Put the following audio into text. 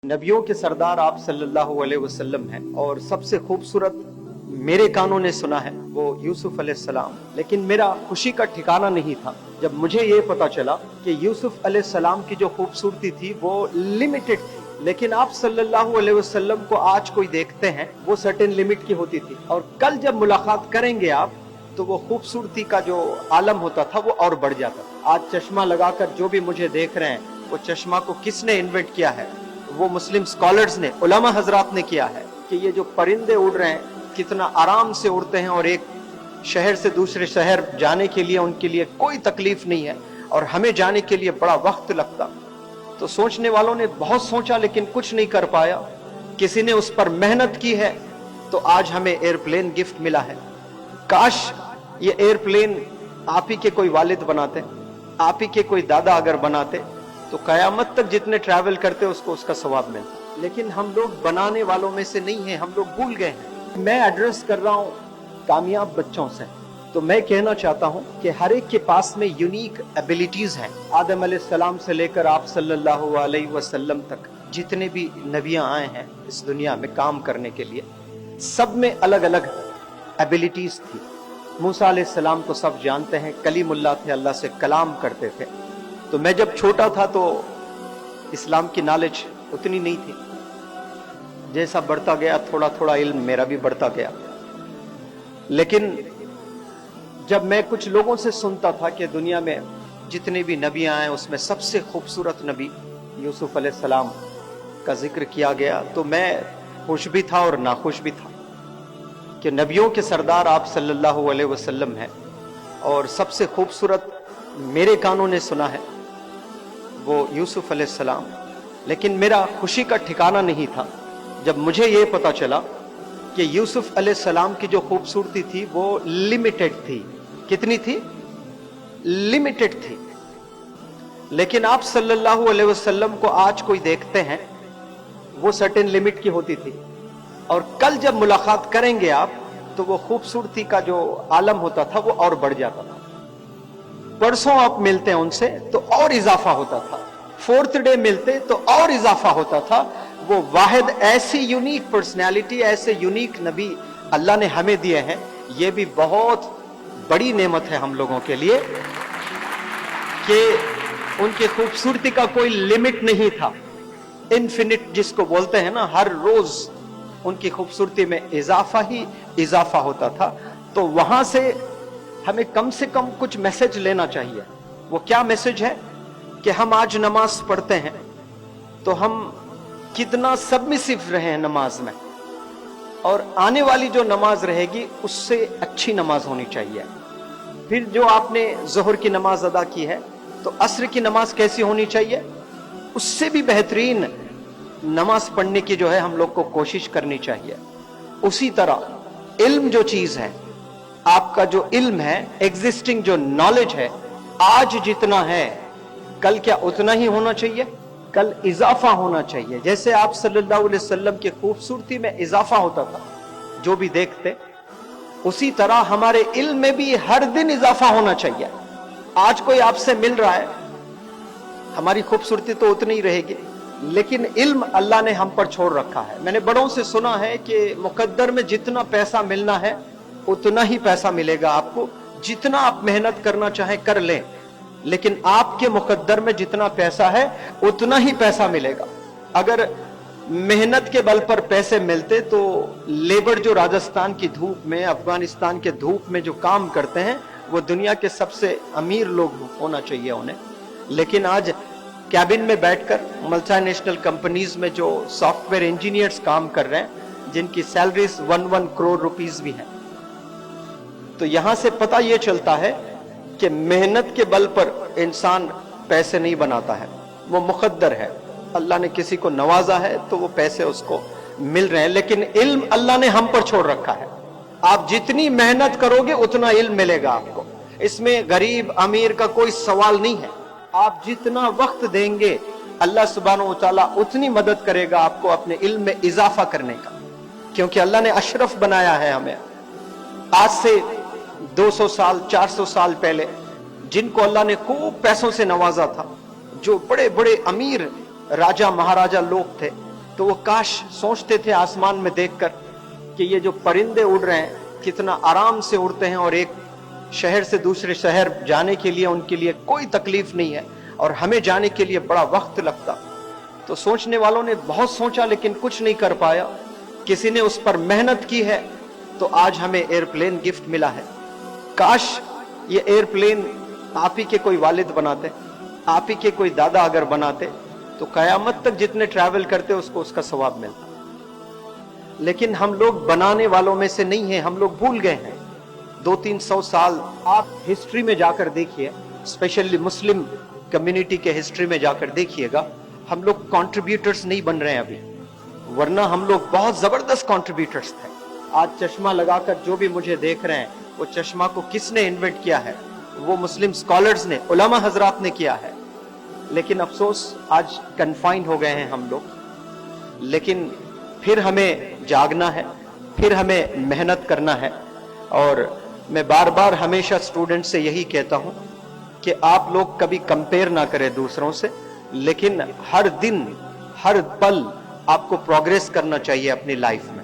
नबियों के सरदार आप सल्लल्लाहु अलैहि वसल्लम हैं और सबसे खूबसूरत मेरे कानों ने सुना है वो यूसुफ अलैहिस्सलाम। लेकिन मेरा खुशी का ठिकाना नहीं था जब मुझे ये पता चला कि यूसुफ अलैहिस्सलाम की जो खूबसूरती थी वो लिमिटेड थी, लेकिन आप सल्लल्लाहु अलैहि वसल्लम को आज कोई देखते हैं वो सर्टेन लिमिट की होती थी, और कल जब मुलाकात करेंगे आप तो वो खूबसूरती का जो आलम होता था वो और बढ़ जाता था। आज चश्मा लगाकर जो भी मुझे देख रहे हैं, वो चश्मा को किसने इन्वेंट किया है? वो मुस्लिम स्कॉलर्स ने, उलमा हजरात ने किया है कि ये जो परिंदे उड़ रहे हैं कितना आराम से उड़ते हैं, और एक शहर से दूसरे शहर जाने के लिए उनके लिए कोई तकलीफ नहीं है, और हमें जाने के लिए बड़ा वक्त लगता। तो सोचने वालों ने बहुत सोचा लेकिन कुछ नहीं कर पाया। किसी ने उस पर मेहनत की है तो आज हमें एयरप्लेन गिफ्ट मिला है। काश ये एयरप्लेन आप ही के कोई वालिद बनाते, आप ही के कोई दादा अगर बनाते तो कयामत तक जितने ट्रैवल करते उसको उसका सवाब मिलता। लेकिन हम लोग बनाने वालों में से नहीं हैं, हम लोग भूल गए हैं। मैं एड्रेस कर रहा हूँ कामयाब बच्चों से, तो मैं कहना चाहता हूँ कि हर एक के पास में यूनिक एबिलिटीज हैं। आदम अलैहिस्सलाम से लेकर आप सल्लल्लाहु अलैहि वसल्लम तक जितने भी नबियां आए हैं इस दुनिया में काम करने के लिए, सब में अलग अलग एबिलिटीज थी। मूसा अलैहिस्सलाम को सब जानते हैं, कलीमुल्लाह थे, अल्लाह से कलाम करते थे। तो मैं जब छोटा था तो इस्लाम की नॉलेज उतनी नहीं थी, जैसा बढ़ता गया थोड़ा थोड़ा इल्म मेरा भी बढ़ता गया। लेकिन जब मैं कुछ लोगों से सुनता था कि दुनिया में जितने भी नबी आए उसमें सबसे खूबसूरत नबी यूसुफ अलैहिस्सलाम का जिक्र किया गया, तो मैं खुश भी था और नाखुश भी था कि नबियों के सरदार आप सल्लल्लाहु अलैहि वसल्लम हैं और सबसे खूबसूरत मेरे कानों ने सुना है वो यूसुफ अलैहिस्सलाम। लेकिन मेरा खुशी का ठिकाना नहीं था जब मुझे ये पता चला कि यूसुफ अलैहिस्सलाम की जो खूबसूरती थी वो लिमिटेड थी। कितनी थी? लिमिटेड थी। लेकिन आप सल्लल्लाहु अलैहि वसल्लम को आज कोई देखते हैं वो सर्टेन लिमिट की होती थी, और कल जब मुलाकात करेंगे आप तो वो खूबसूरती का जो आलम होता था वो और बढ़ जाता था। परसों आप मिलते हैं उनसे तो और इजाफा होता था, फोर्थ डे मिलते तो और इजाफा होता था। वो वाहिद ऐसी यूनिक पर्सनैलिटी, ऐसे यूनिक नबी अल्लाह ने हमें दिए हैं। ये भी बहुत बड़ी नेमत है हम लोगों के लिए कि उनकी खूबसूरती का कोई लिमिट नहीं था। इन्फिनिट जिसको बोलते हैं ना, हर रोज उनकी खूबसूरती में इजाफा ही इजाफा होता था। तो वहां से हमें कम से कम कुछ मैसेज लेना चाहिए। वो क्या मैसेज है कि हम आज नमाज पढ़ते हैं तो हम कितना सबमिसिव रहे हैं नमाज में, और आने वाली जो नमाज रहेगी उससे अच्छी नमाज होनी चाहिए। फिर जो आपने जोहर की नमाज अदा की है तो अस्र की नमाज कैसी होनी चाहिए, उससे भी बेहतरीन नमाज पढ़ने की जो है हम लोग को कोशिश करनी चाहिए। उसी तरह इल्म जो चीज है, आपका जो इल्म है, एग्जिस्टिंग जो नॉलेज है, आज जितना है कल क्या उतना ही होना चाहिए? कल इजाफा होना चाहिए। जैसे आप सल्लल्लाहु अलैहि वसल्लम की खूबसूरती में इजाफा होता था जो भी देखते, उसी तरह हमारे इल्म में भी हर दिन इजाफा होना चाहिए। आज कोई आपसे मिल रहा है, हमारी खूबसूरती तो उतनी ही रहेगी, लेकिन इल्म अल्लाह ने हम पर छोड़ रखा है। मैंने बड़ों से सुना है कि मुकद्दर में जितना पैसा मिलना है उतना ही पैसा मिलेगा आपको, जितना आप मेहनत करना चाहे कर लें, लेकिन आपके मुकद्दर में जितना पैसा है उतना ही पैसा मिलेगा। अगर मेहनत के बल पर पैसे मिलते तो लेबर जो राजस्थान की धूप में, अफगानिस्तान के धूप में जो काम करते हैं वो दुनिया के सबसे अमीर लोग होना चाहिए उन्हें। लेकिन आज कैबिन में बैठकर मल्टीनेशनल कंपनीज में जो सॉफ्टवेयर इंजीनियर्स काम कर रहे हैं, जिनकी सैलरीज 1 करोड़ रुपीस भी है, तो यहां से पता यह चलता है कि मेहनत के बल पर इंसान पैसे नहीं बनाता है, वो मुकद्दर है। अल्लाह ने किसी को नवाजा है तो वो पैसे उसको मिल रहे हैं, लेकिन इल्म अल्लाह ने हम पर छोड़ रखा है। आप जितनी मेहनत करोगे उतना इल्म मिलेगा आपको। इसमें गरीब अमीर का कोई सवाल नहीं है। आप जितना वक्त देंगे अल्लाह सुब्हानहू व तआला उतनी मदद करेगा आपको अपने इल्म में इजाफा करने का, क्योंकि अल्लाह ने अशरफ बनाया है हमें। आज से 200 साल 400 साल पहले जिनको अल्लाह ने खूब पैसों से नवाजा था, जो बड़े बड़े अमीर राजा महाराजा लोग थे, तो वो काश सोचते थे आसमान में देखकर कि ये जो परिंदे उड़ रहे हैं कितना आराम से उड़ते हैं और एक शहर से दूसरे शहर जाने के लिए उनके लिए कोई तकलीफ नहीं है, और हमें जाने के लिए बड़ा वक्त लगता। तो सोचने वालों ने बहुत सोचा लेकिन कुछ नहीं कर पाया। किसी ने उस पर मेहनत की है तो आज हमें एयरप्लेन गिफ्ट मिला है। काश ये एयरप्लेन आप ही के कोई वालिद बनाते, आप ही के कोई दादा अगर बनाते तो कयामत तक जितने ट्रैवल करते उसको उसका सवाब मिलता। लेकिन हम लोग बनाने वालों में से नहीं है, हम लोग भूल गए हैं। 200-300 साल आप हिस्ट्री में जाकर देखिए, स्पेशली मुस्लिम कम्युनिटी के हिस्ट्री में जाकर देखिएगा, हम लोग कंट्रीब्यूटर्स नहीं बन रहे हैं अभी, वरना हम लोग बहुत जबरदस्त कंट्रीब्यूटर्स थे। आज चश्मा लगाकर जो भी मुझे देख रहे हैं, वो चश्मा को किसने इन्वेंट किया है? वो मुस्लिम स्कॉलर्स ने, उलमा हजरात ने किया है। लेकिन अफसोस आज कन्फाइंड हो गए हैं हम लोग। लेकिन फिर हमें जागना है, फिर हमें मेहनत करना है। और मैं बार बार हमेशा स्टूडेंट से यही कहता हूं कि आप लोग कभी कंपेयर ना करें दूसरों से, लेकिन हर दिन हर पल आपको प्रोग्रेस करना चाहिए अपनी लाइफ में।